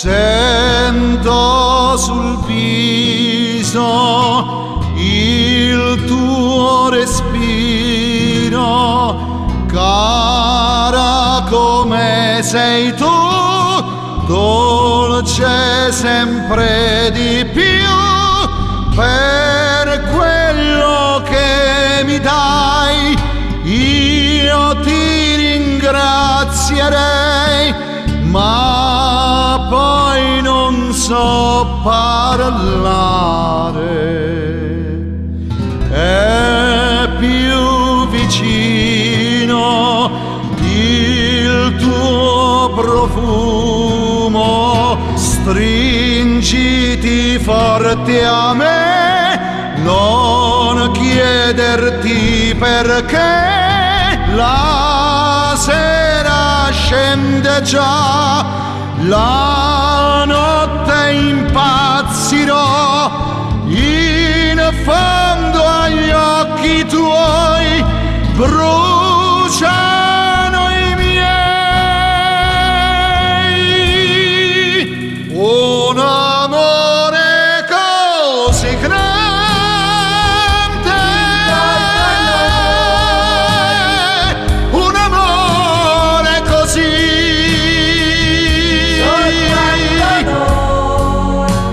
Sento sul viso il tuo respiro, cara come sei tu, dolce sempre di più, per quello che mi dai io ti ringrazierei, ma poi non so parlare. È più vicino il tuo profumo, stringiti forte a me, non chiederti perché. La sera scende già, la notte impazzirò, in fondo agli occhi tuoi bruciano i miei. Un amore così grande, un amore così,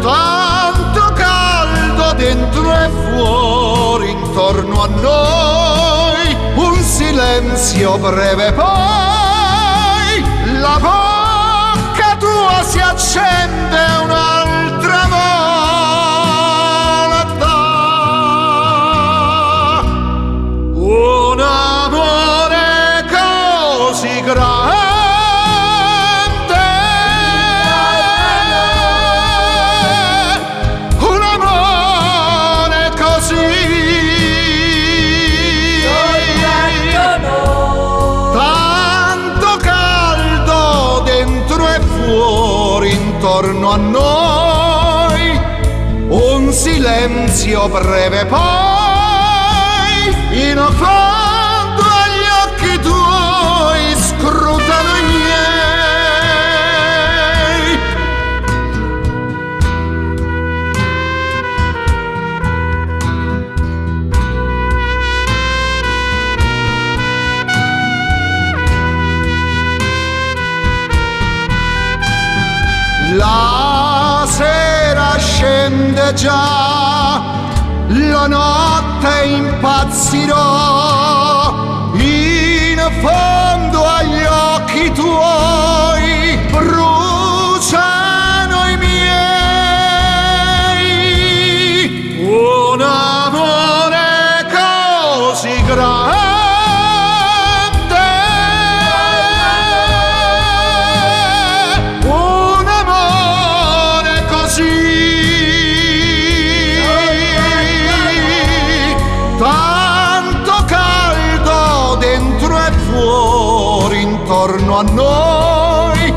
tanto caldo dentro e fuori intorno a noi, un silenzio breve, poi la bocca tua si accende un'altra volta. Un amore così grande, un amore così, tanto caldo dentro e fuori intorno a noi, un silenzio breve, poi in fondo agli occhi tuoi scrutano i miei. La sera scende già, la notte impazzirò, in fondo agli occhi tuoi bruciano i miei. Un amore così grande, un amore così, tanto caldo dentro e fuori intorno a noi,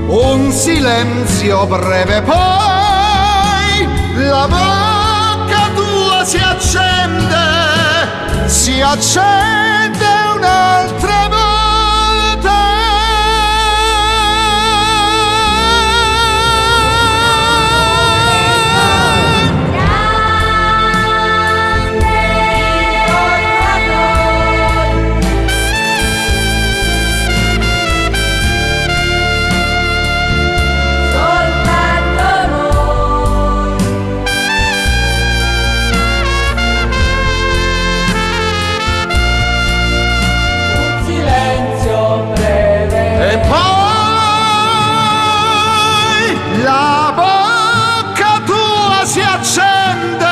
un silenzio breve, poi la bocca tua si accende un'altra volta. E poi la bocca tua si accende